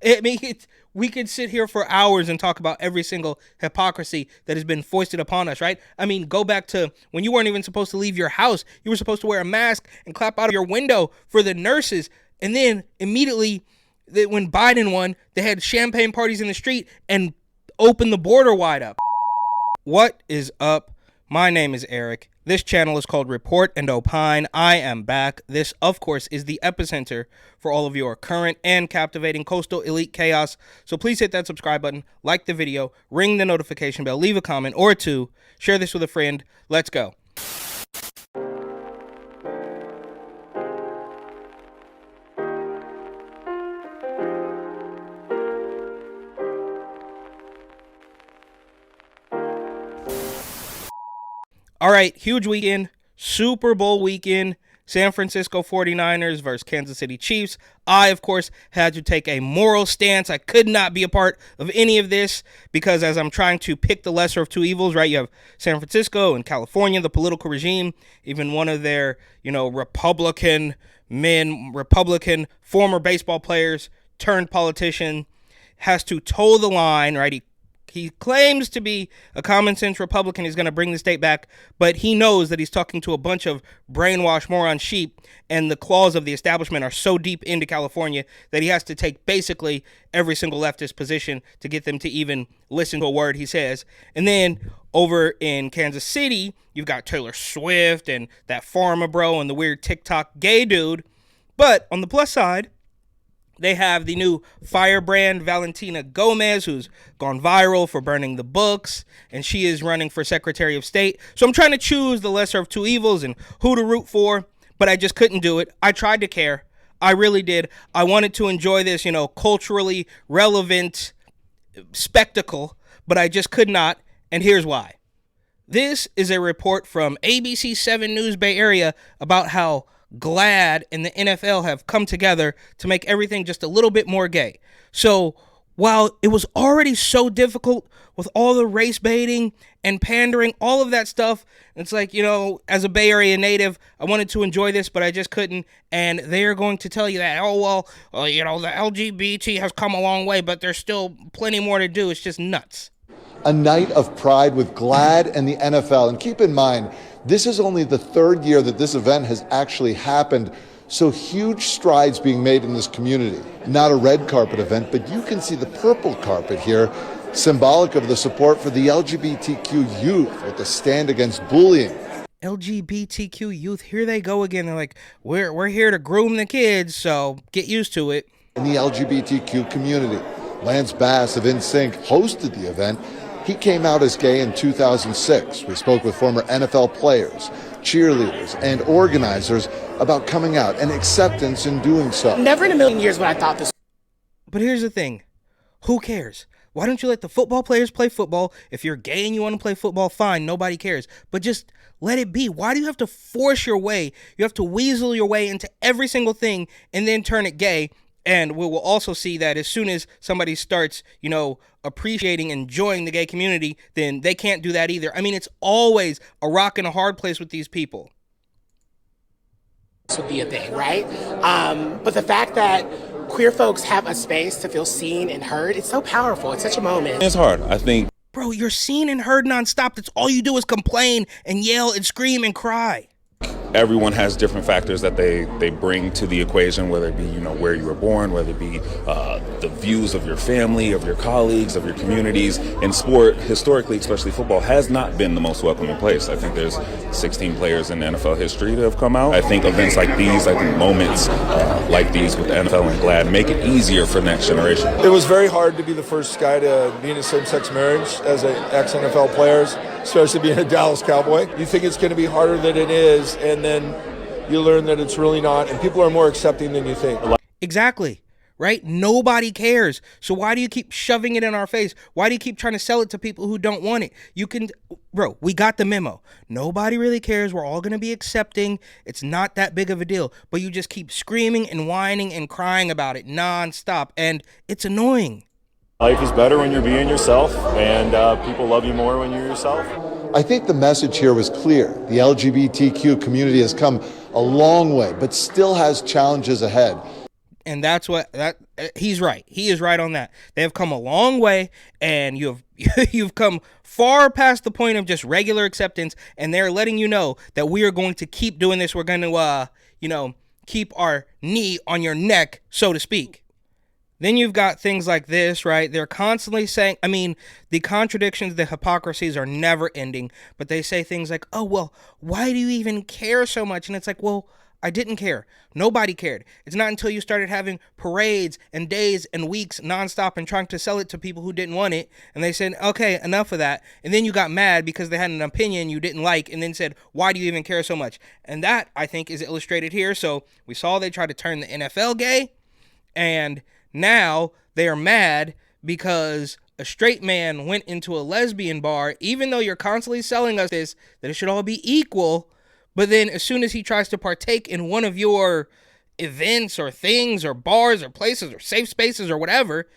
I mean, we could sit here for hours and talk about every single hypocrisy that has been foisted upon us, right? I mean, go back to when you weren't even supposed to leave your house. You were supposed to wear a mask and clap out of your window for the nurses. And then immediately, when Biden won, they had champagne parties in the street and opened the border wide up. What is up? My name is Eric. This channel is called Report and Opine. I am back. This, of course, is the epicenter for all of your current and captivating coastal elite chaos. So please hit that subscribe button, like the video, ring the notification bell, leave a comment or two, share this with a friend. Let's go. All right, huge weekend, Super Bowl weekend, San Francisco 49ers versus Kansas City Chiefs. I, of course, had to take a moral stance. I could not be a part of any of this because as I'm trying to pick the lesser of two evils, right, you have San Francisco and California, the political regime, even one of their, Republican former baseball players turned politician has to toe the line, right? He claims to be a common sense Republican. He's going to bring the state back, but he knows that he's talking to a bunch of brainwashed moron sheep, and the claws of the establishment are so deep into California that he has to take basically every single leftist position to get them to even listen to a word he says. And then over in Kansas City, you've got Taylor Swift and that Pharma bro and the weird TikTok gay dude. But on the plus side, they have the new firebrand Valentina Gomez, who's gone viral for burning the books, and she is running for Secretary of State. So I'm trying to choose the lesser of two evils and who to root for, but I just couldn't do it. I tried to care. I really did. I wanted to enjoy this, culturally relevant spectacle, but I just could not, and here's why. This is a report from ABC 7 News Bay Area about how GLAAD and the NFL have come together to make everything just a little bit more gay. So while it was already so difficult with all the race baiting and pandering, all of that stuff, it's like, as a Bay Area native, I wanted to enjoy this, but I just couldn't. And they're going to tell you that, the LGBT has come a long way, but there's still plenty more to do. It's just nuts. A night of pride with GLAAD and the NFL. And keep in mind, this is only the third year that this event has actually happened, so huge strides being made in this community. Not a red carpet event, but you can see the purple carpet here, symbolic of the support for the LGBTQ youth with the stand against bullying. LGBTQ youth, here they go again. They're like, we're here to groom the kids, so get used to it. In the LGBTQ community, Lance Bass of NSYNC hosted the event. He came out as gay in 2006. We spoke with former NFL players, cheerleaders, and organizers about coming out and acceptance in doing so. Never in a million years would I thought this. But here's the thing. Who cares? Why don't you let the football players play football? If you're gay and you want to play football, fine. Nobody cares. But just let it be. Why do you have to force your way? You have to weasel your way into every single thing and then turn it gay. And we will also see that as soon as somebody starts, appreciating, enjoying the gay community, then they can't do that either. I mean, it's always a rock and a hard place with these people. This would be a thing, right? But the fact that queer folks have a space to feel seen and heard, it's so powerful. It's such a moment. It's hard, I think. Bro, you're seen and heard nonstop. That's all you do is complain and yell and scream and cry. Everyone has different factors that they bring to the equation, whether it be, where you were born, whether it be the views of your family, of your colleagues, of your communities. In sport, historically, especially football, has not been the most welcoming place. I think there's 16 players in NFL history that have come out. I think events like these, moments like these with the NFL and GLAAD make it easier for the next generation. It was very hard to be the first guy to be in a same-sex marriage as an ex-NFL player, especially being a Dallas Cowboy. You think it's going to be harder than it is, and then you learn that it's really not, and people are more accepting than you think. Exactly, right? Nobody cares. So why do you keep shoving it in our face? Why do you keep trying to sell it to people who don't want it? Bro, we got the memo. Nobody really cares. We're all going to be accepting. It's not that big of a deal. But you just keep screaming and whining and crying about it nonstop, and it's annoying. Life is better when you're being yourself, and people love you more when you're yourself. I think the message here was clear. The LGBTQ community has come a long way, but still has challenges ahead. And that's what he's right. He is right on that. They have come a long way, and you've come far past the point of just regular acceptance, and they're letting you know that we are going to keep doing this. We're going to keep our knee on your neck, so to speak. Then you've got things like this, right? They're constantly saying, I mean, the contradictions, the hypocrisies are never ending, but they say things like, oh, well, why do you even care so much? And it's like, well, I didn't care. Nobody cared. It's not until you started having parades and days and weeks nonstop and trying to sell it to people who didn't want it. And they said, okay, enough of that. And then you got mad because they had an opinion you didn't like and then said, why do you even care so much? And that, I think, is illustrated here. So we saw they tried to turn the NFL gay, and now they are mad because a straight man went into a lesbian bar, even though you're constantly selling us this, that it should all be equal. But then as soon as he tries to partake in one of your events or things or bars or places or safe spaces or whatever,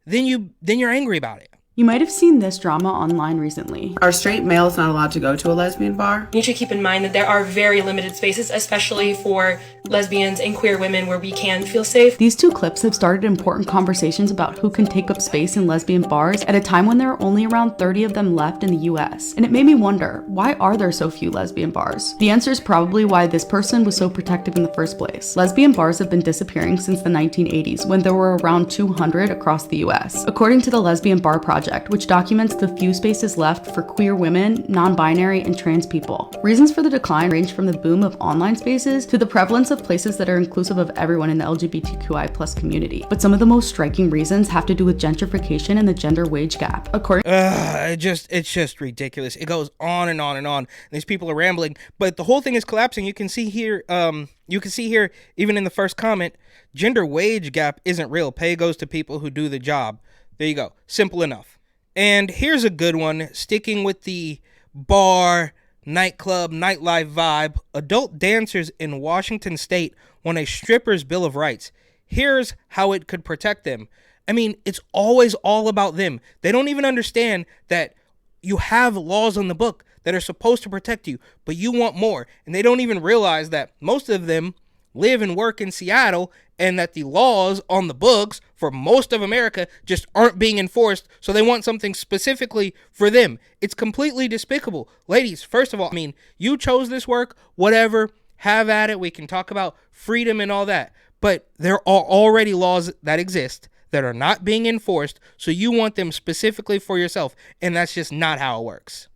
then you're angry about it. You might have seen this drama online recently. Are straight males not allowed to go to a lesbian bar? You should keep in mind that there are very limited spaces, especially for lesbians and queer women, where we can feel safe. These two clips have started important conversations about who can take up space in lesbian bars at a time when there are only around 30 of them left in the US. And it made me wonder, why are there so few lesbian bars? The answer is probably why this person was so protective in the first place. Lesbian bars have been disappearing since the 1980s, when there were around 200 across the US. According to the Lesbian Bar Project, which documents the few spaces left for queer women, non-binary, and trans people. Reasons for the decline range from the boom of online spaces to the prevalence of places that are inclusive of everyone in the LGBTQI+ community. But some of the most striking reasons have to do with gentrification and the gender wage gap. It's just ridiculous. It goes on and on and on. These people are rambling, but the whole thing is collapsing. You can see here, even in the first comment, gender wage gap isn't real. Pay goes to people who do the job. There you go. Simple enough. And here's a good one, sticking with the bar, nightclub, nightlife vibe. Adult dancers in Washington state want a stripper's bill of rights. Here's how it could protect them. I mean, it's always all about them. They don't even understand that you have laws on the book that are supposed to protect you, but you want more. And they don't even realize that most of them live and work in Seattle, and that the laws on the books for most of America just aren't being enforced, so they want something specifically for them. It's completely despicable. Ladies, first of all, I mean, you chose this work, whatever, have at it. We can talk about freedom and all that, but there are already laws that exist that are not being enforced, so you want them specifically for yourself, and that's just not how it works.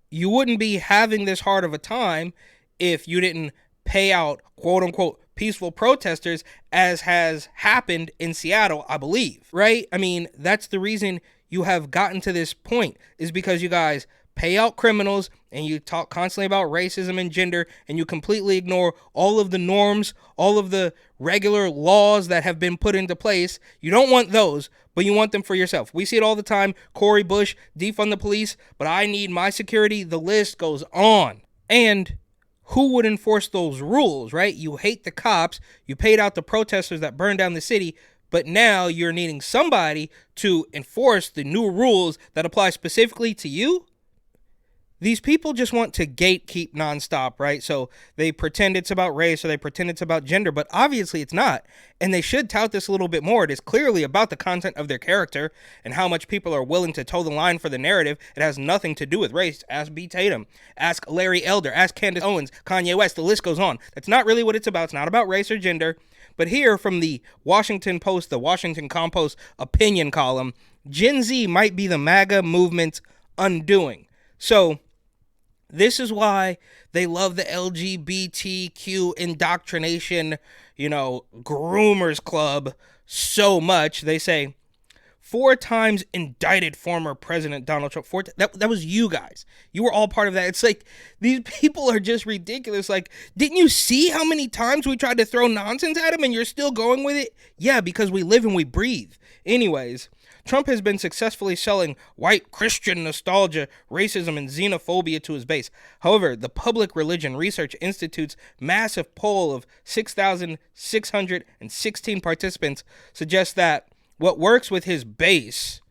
You wouldn't be having this hard of a time if you didn't pay out, quote-unquote, peaceful protesters, as has happened in Seattle, I believe, right? I mean, that's the reason you have gotten to this point, is because you guys pay out criminals and you talk constantly about racism and gender, and you completely ignore all of the norms, all of the regular laws that have been put into place. You don't want those, but you want them for yourself. We see it all the time. Cori Bush, defund the police, but I need my security. The list goes on. And who would enforce those rules, right? You hate the cops, you paid out the protesters that burned down the city, but now you're needing somebody to enforce the new rules that apply specifically to you? These people just want to gatekeep nonstop, right? So they pretend it's about race, or they pretend it's about gender, but obviously it's not. And they should tout this a little bit more. It is clearly about the content of their character and how much people are willing to toe the line for the narrative. It has nothing to do with race. Ask B. Tatum, ask Larry Elder, ask Candace Owens, Kanye West, the list goes on. That's not really what it's about. It's not about race or gender. But here from the Washington Post, the Washington Compost opinion column, Gen Z might be the MAGA movement's undoing. So this is why they love the LGBTQ indoctrination, groomers club so much. They say 4 times indicted former President Donald Trump. That was you guys. You were all part of that. It's like, these people are just ridiculous. Like, didn't you see how many times we tried to throw nonsense at him and you're still going with it? Yeah, because we live and we breathe. Anyways, Trump has been successfully selling white Christian nostalgia, racism, and xenophobia to his base. However, the Public Religion Research Institute's massive poll of 6,616 participants suggests that what works with his base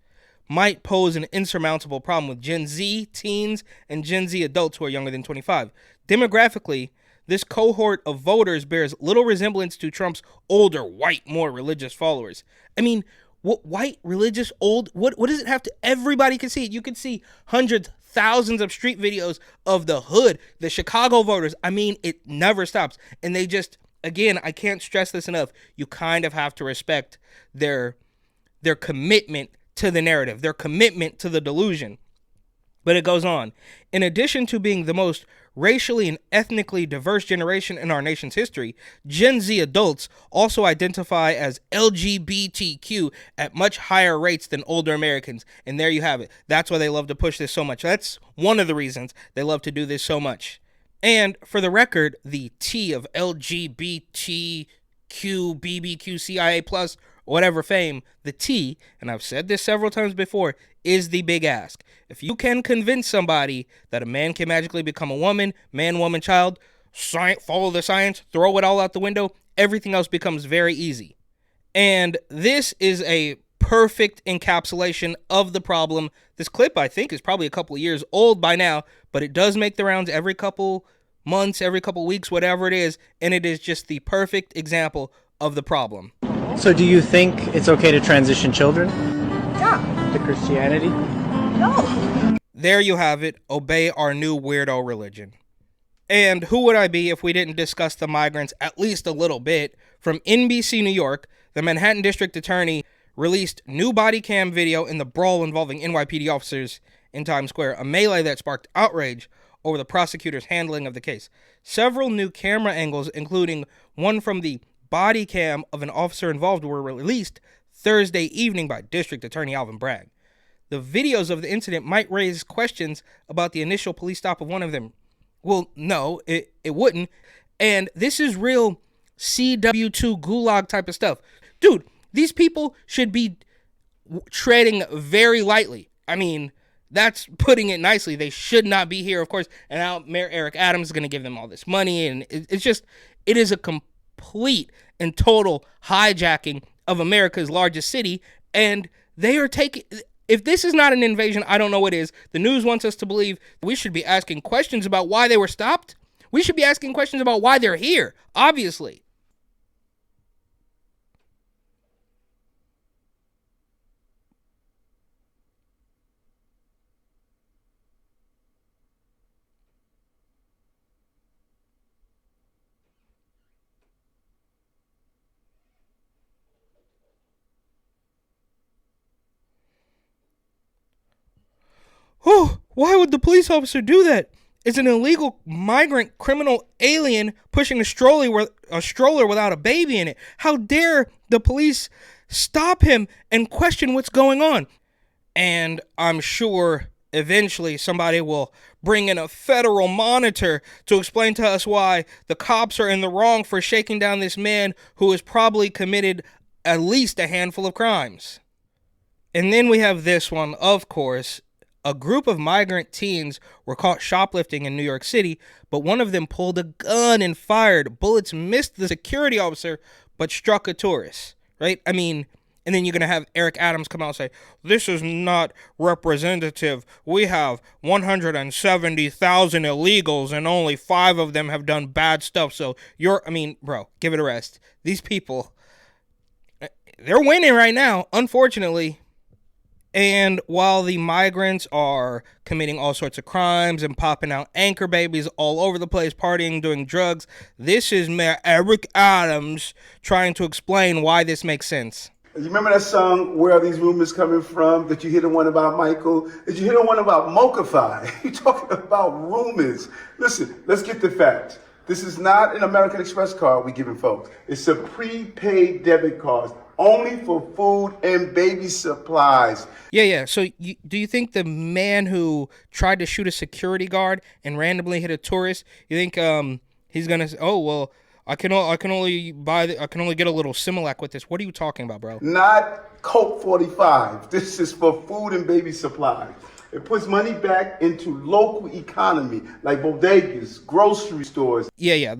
might pose an insurmountable problem with Gen Z teens and Gen Z adults who are younger than 25. Demographically, This cohort of voters bears little resemblance to Trump's older, white, more religious followers. I mean, what white, religious, old, what does it have to, everybody can see it. You can see hundreds, thousands of street videos of the hood, the Chicago voters. I mean, it never stops. And they just, again, I can't stress this enough. You kind of have to respect their commitment to the narrative, their commitment to the delusion. But it goes on. In addition to being the most racially and ethnically diverse generation in our nation's history, Gen Z adults also identify as LGBTQ at much higher rates than older Americans. And there you have it. That's why they love to push this so much. That's one of the reasons they love to do this so much. And for the record, the T of LGBTQ, BBQ, CIA+, whatever fame, the T, and I've said this several times before, is the big ask. If you can convince somebody that a man can magically become a woman, man, woman, child, follow the science, throw it all out the window, everything else becomes very easy. And this is a perfect encapsulation of the problem. This clip, I think, is probably a couple of years old by now, but it does make the rounds every couple months, every couple weeks, whatever it is, and it is just the perfect example of the problem. So do you think it's okay to transition children? Yeah. To Christianity? No. There you have it. Obey our new weirdo religion. And who would I be if we didn't discuss the migrants at least a little bit? From NBC New York, the Manhattan District Attorney released new body cam video in the brawl involving NYPD officers in Times Square, a melee that sparked outrage over the prosecutor's handling of the case. Several new camera angles, including one from the body cam of an officer involved, were released Thursday evening by District Attorney Alvin Bragg. The videos of the incident might raise questions about the initial police stop of one of them. Well, no, it wouldn't. And this is real CW2 gulag type of stuff. Dude, these people should be treading very lightly. I mean, that's putting it nicely. They should not be here, of course. And now Mayor Eric Adams is going to give them all this money. And it is a complete and total hijacking of America's largest city. And they are taking, if this is not an invasion, I don't know what is. The news wants us to believe we should be asking questions about why they were stopped. We should be asking questions about why they're here, obviously. Oh, why would the police officer do that? Is an illegal migrant criminal alien pushing a stroller without a baby in it. How dare the police stop him and question what's going on? And I'm sure eventually somebody will bring in a federal monitor to explain to us why the cops are in the wrong for shaking down this man who has probably committed at least a handful of crimes. And then we have this one, of course. A group of migrant teens were caught shoplifting in New York City, but one of them pulled a gun and fired. Bullets missed the security officer, but struck a tourist, right? I mean, and then you're going to have Eric Adams come out and say, this is not representative. We have 170,000 illegals and only 5 of them have done bad stuff. So bro, give it a rest. These people, they're winning right now, unfortunately. And while the migrants are committing all sorts of crimes and popping out anchor babies all over the place, partying, doing drugs, this is Mayor Eric Adams trying to explain why this makes sense. You remember that song, Where Are These Rumors Coming From? Did you hear the one about Michael? Did you hear the one about Mokify? You're talking about rumors. Listen, let's get the facts. This is not an American Express card we're giving folks. It's a prepaid debit card. Only for food and baby supplies. Yeah. So do you think the man who tried to shoot a security guard and randomly hit a tourist, you think he's gonna say, oh well, I can only get a little Similac with this? What are you talking about, bro? Not Coke 45. This is for food and baby supplies. It puts money back into local economy like bodegas, grocery stores. Yeah.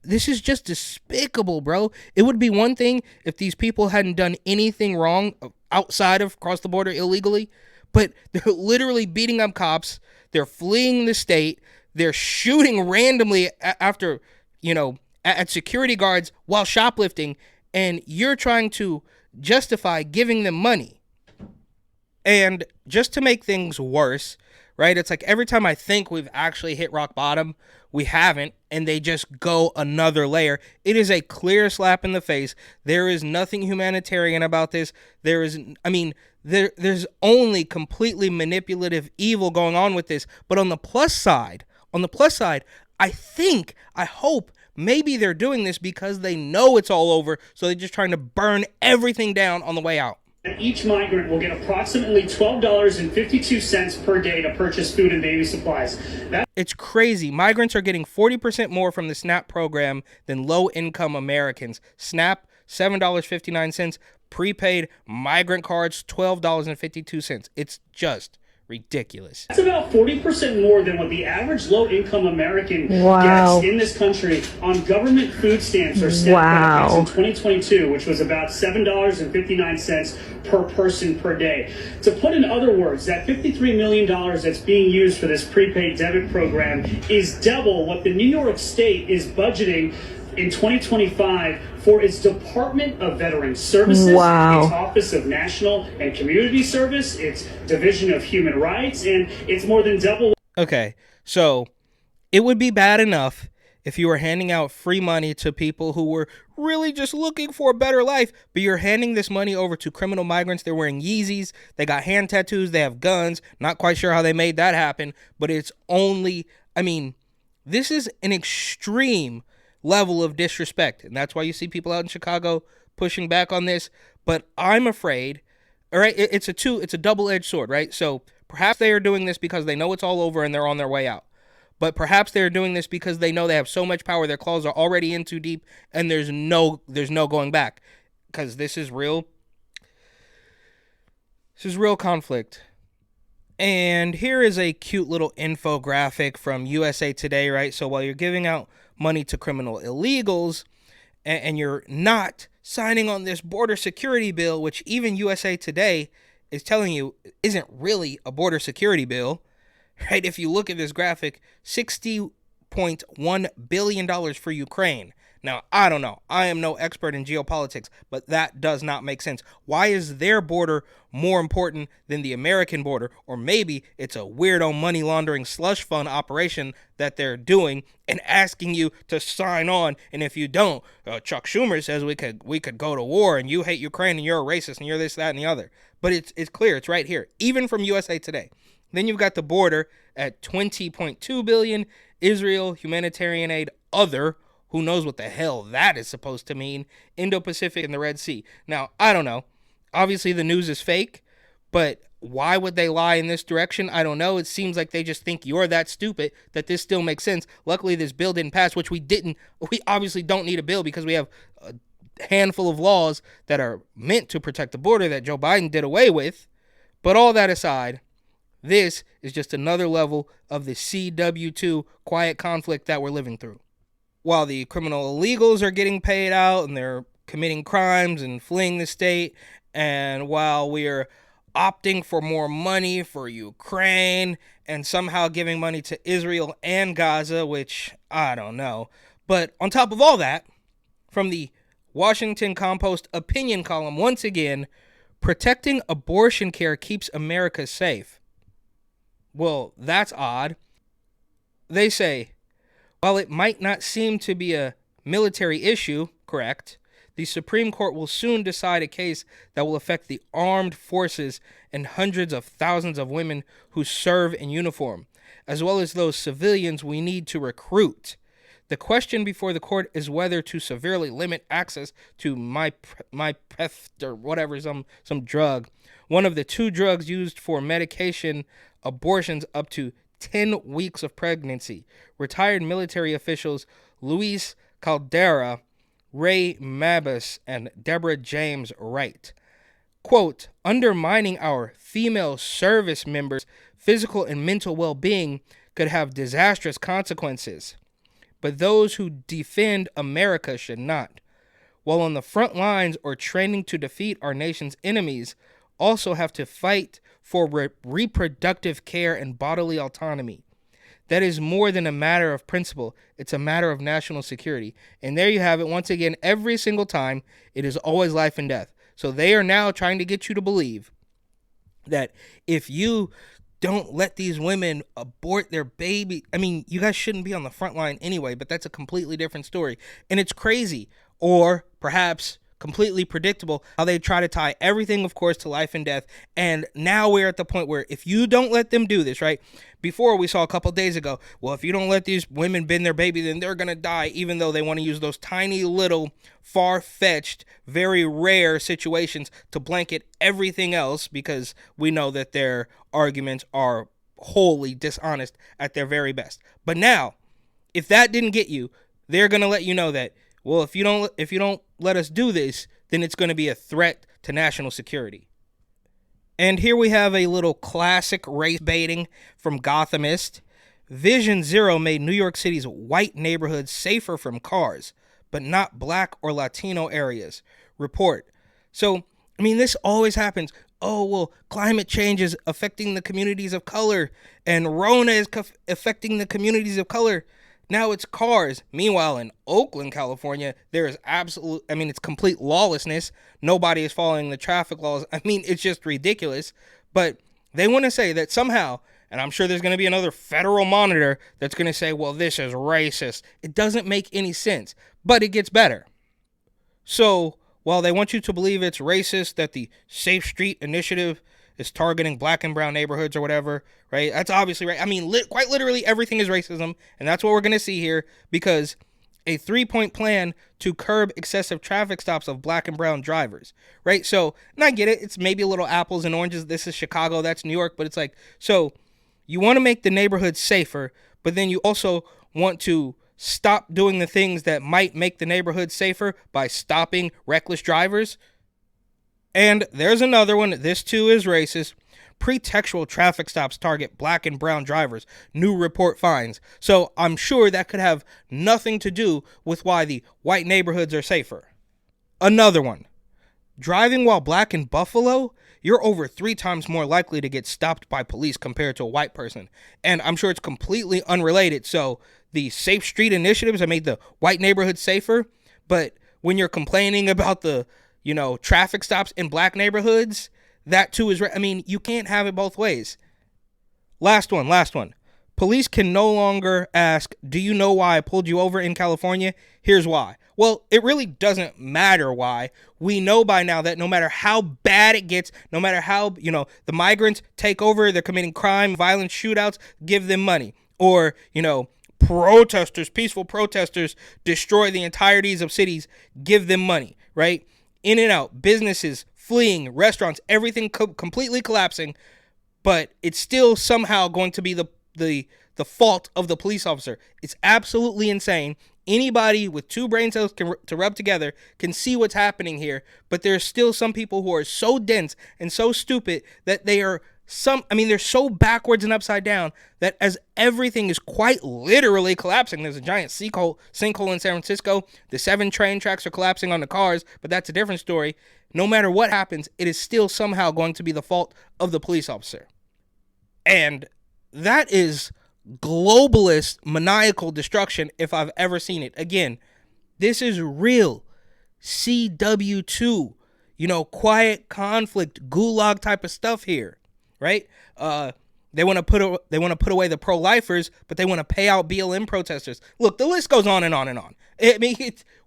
This is just despicable, bro. It would be one thing if these people hadn't done anything wrong outside of cross the border illegally, but they're literally beating up cops. They're fleeing the state. They're shooting randomly after, at security guards while shoplifting, and you're trying to justify giving them money. And just to make things worse, right? It's like every time I think we've actually hit rock bottom, we haven't, and they just go another layer. It is a clear slap in the face. There is nothing humanitarian about this. There's only completely manipulative evil going on with this. But on the plus side, I hope maybe they're doing this because they know it's all over, so they're just trying to burn everything down on the way out. Each migrant will get approximately $12.52 per day to purchase food and baby supplies. It's crazy. Migrants are getting 40% more from the SNAP program than low-income Americans. SNAP, $7.59. Prepaid migrant cards, $12.52. It's just ridiculous. That's about 40% more than what the average low-income American gets in this country on government food stamps or SNAP benefits in 2022, which was about $7.59 per person per day. To put in other words, that $53 million that's being used for this prepaid debit program is double what the New York State is budgeting in 2025 for its Department of Veteran Services, its Office of National and Community Service, its Division of Human Rights, and it's more than double. Okay, so it would be bad enough if you were handing out free money to people who were really just looking for a better life, but you're handing this money over to criminal migrants. They're wearing Yeezys, they got hand tattoos, they have guns. Not quite sure how they made that happen, but it's only, this is an extreme level of disrespect, and that's why you see people out in Chicago pushing back on this. But I'm afraid, all right, it's a double-edged sword, right? So perhaps they are doing this because they know it's all over and they're on their way out, but perhaps they're doing this because they know they have so much power, their claws are already in too deep, and there's no going back, because this is real conflict. And here is a cute little infographic from USA Today, right? So while you're giving out money to criminal illegals and you're not signing on this border security bill, which even USA Today is telling you isn't really a border security bill, right? If you look at this graphic, $60.1 billion for Ukraine. Now, I don't know. I am no expert in geopolitics, but that does not make sense. Why is their border more important than the American border? Or maybe it's a weirdo money laundering slush fund operation that they're doing and asking you to sign on. And if you don't, Chuck Schumer says we could go to war and you hate Ukraine and you're a racist and you're this, that, and the other. But it's clear. It's right here, even from USA Today. Then you've got the border at $20.2 billion, Israel, humanitarian aid, other. Who knows what the hell that is supposed to mean? Indo-Pacific and the Red Sea. Now, I don't know. Obviously, the news is fake, but why would they lie in this direction? I don't know. It seems like they just think you're that stupid that this still makes sense. Luckily, this bill didn't pass, which we didn't. We obviously don't need a bill because we have a handful of laws that are meant to protect the border that Joe Biden did away with. But all that aside, this is just another level of the CW2 quiet conflict that we're living through. While the criminal illegals are getting paid out and they're committing crimes and fleeing the state, and while we're opting for more money for Ukraine and somehow giving money to Israel and Gaza, which I don't know. But on top of all that, from the Washington Compost opinion column, once again, protecting abortion care keeps America safe. Well, that's odd. They say, while it might not seem to be a military issue, correct, the Supreme Court will soon decide a case that will affect the armed forces and hundreds of thousands of women who serve in uniform, as well as those civilians we need to recruit. The question before the court is whether to severely limit access to mypreth or whatever, some drug, one of the two drugs used for medication abortions up to 10 weeks of pregnancy. Retired military officials Luis Caldera, Ray Mabus, and Deborah James write, quote, undermining our female service members' physical and mental well-being could have disastrous consequences. But those who defend America should not. While on the front lines or training to defeat our nation's enemies, also have to fight for reproductive care and bodily autonomy. That is more than a matter of principle. It's a matter of national security. And there you have it. Once again, every single time, it is always life and death. So they are now trying to get you to believe that if you don't let these women abort their baby, I mean, you guys shouldn't be on the front line anyway, but that's a completely different story. And it's crazy, or perhaps completely predictable, how they try to tie everything, of course, to life and death. And now we're at the point where if you don't let them do this, right? Before, we saw a couple days ago, well, if you don't let these women bend their baby, then they're going to die, even though they want to use those tiny little far-fetched, very rare situations to blanket everything else, because we know that their arguments are wholly dishonest at their very best. But now, if that didn't get you, they're going to let you know that, well, if you don't let us do this, then it's going to be a threat to national security. And here we have a little classic race baiting from Gothamist. Vision Zero made New York City's white neighborhoods safer from cars, but not black or Latino areas. Report. So, I mean, this always happens. Oh, well, climate change is affecting the communities of color, and Rona is affecting the communities of color. Now it's cars. Meanwhile, in Oakland, California, there is it's complete lawlessness. Nobody is following the traffic laws. I mean, it's just ridiculous. But they want to say that somehow, and I'm sure there's going to be another federal monitor that's going to say, well, this is racist. It doesn't make any sense, but it gets better. So while they want you to believe it's racist that the Safe Street Initiative is targeting black and brown neighborhoods or whatever, right? That's obviously right. I mean, quite literally everything is racism, and that's what we're going to see here, because a 3-point plan to curb excessive traffic stops of black and brown drivers, right? So, and I get it. It's maybe a little apples and oranges. This is Chicago. That's New York. But it's like, so you want to make the neighborhood safer, but then you also want to stop doing the things that might make the neighborhood safer by stopping reckless drivers. And there's another one. This too is racist. Pretextual traffic stops target black and brown drivers. New report finds. So I'm sure that could have nothing to do with why the white neighborhoods are safer. Another one. Driving while black in Buffalo, you're over 3 times more likely to get stopped by police compared to a white person. And I'm sure it's completely unrelated. So the Safe Street initiatives have made the white neighborhoods safer. But when you're complaining about the traffic stops in black neighborhoods, that too is, I mean, you can't have it both ways. Last one. Police can no longer ask, do you know why I pulled you over in California? Here's why. Well, it really doesn't matter why. We know by now that no matter how bad it gets, no matter how, the migrants take over, they're committing crime, violent shootouts, give them money. Or, protesters, peaceful protesters destroy the entirities of cities, give them money, right? In and out, businesses fleeing, restaurants, everything completely collapsing, but it's still somehow going to be the fault of the police officer. It's absolutely insane. Anybody with 2 brain cells to rub together can see what's happening here, but there's still some people who are so dense and so stupid that they're so backwards and upside down that as everything is quite literally collapsing, there's a giant sinkhole in San Francisco. The 7 train tracks are collapsing on the cars, but that's a different story. No matter what happens, it is still somehow going to be the fault of the police officer. And that is globalist, maniacal destruction if I've ever seen it. Again, this is real CW2, quiet conflict, gulag type of stuff here. Right? They want to put away the pro-lifers, but they want to pay out BLM protesters. Look, the list goes on and on and on. I mean,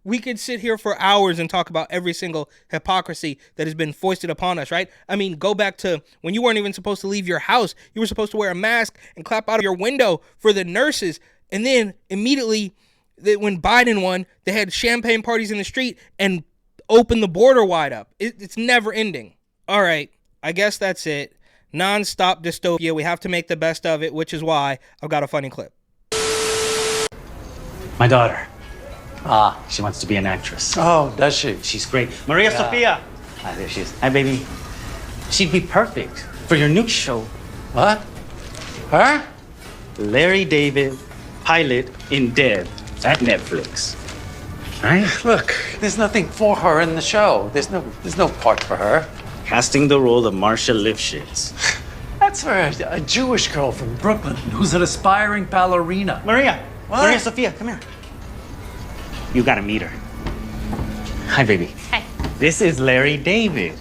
we could sit here for hours and talk about every single hypocrisy that has been foisted upon us, right? I mean, go back to when you weren't even supposed to leave your house. You were supposed to wear a mask and clap out of your window for the nurses. And then immediately, when Biden won, they had champagne parties in the street and opened the border wide up. It's never ending. All right, I guess that's it. Non-stop dystopia. We have to make the best of it, which is why I've got a funny clip. My daughter. She wants to be an actress. Oh, does she? She's great. Maria Sofia. There she is. Hi, baby. She'd be perfect for your new show. What? Her? Larry David, pilot in Dead at Netflix. Right? Look, there's nothing for her in the show. There's no part for her. Casting the role of Marcia Lifshitz. That's That's for a Jewish girl from Brooklyn who's an aspiring ballerina. Maria. What? Maria Sophia, come here. You gotta meet her. Hi, baby. Hi. This is Larry David.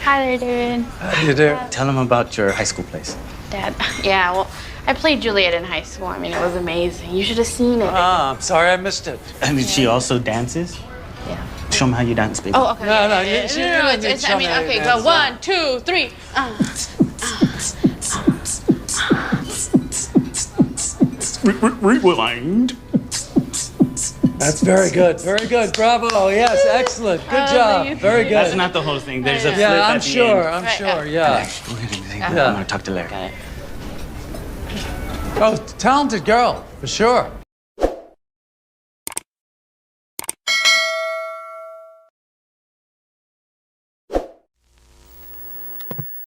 Hi there, David. How you doing? Tell him about your high school plays. Dad. Yeah, well, I played Juliet in high school. I mean, it was amazing. You should have seen it. Ah, I'm sorry I missed it. I mean, she also dances. Yeah. Show him how you dance, baby. Oh, okay. No, yeah, no, yeah, you- yeah. No, it's I mean, okay, go. 1, 2, 3. Rewind. That's very good. Very good. Bravo. Yes, excellent. Good job. Very good. That's not the whole thing. There's a flip Yeah, at I'm the sure. end. I'm sure. Yeah. Go ahead and sing. Yeah. I'm gonna talk to Larry. Oh, talented girl, for sure.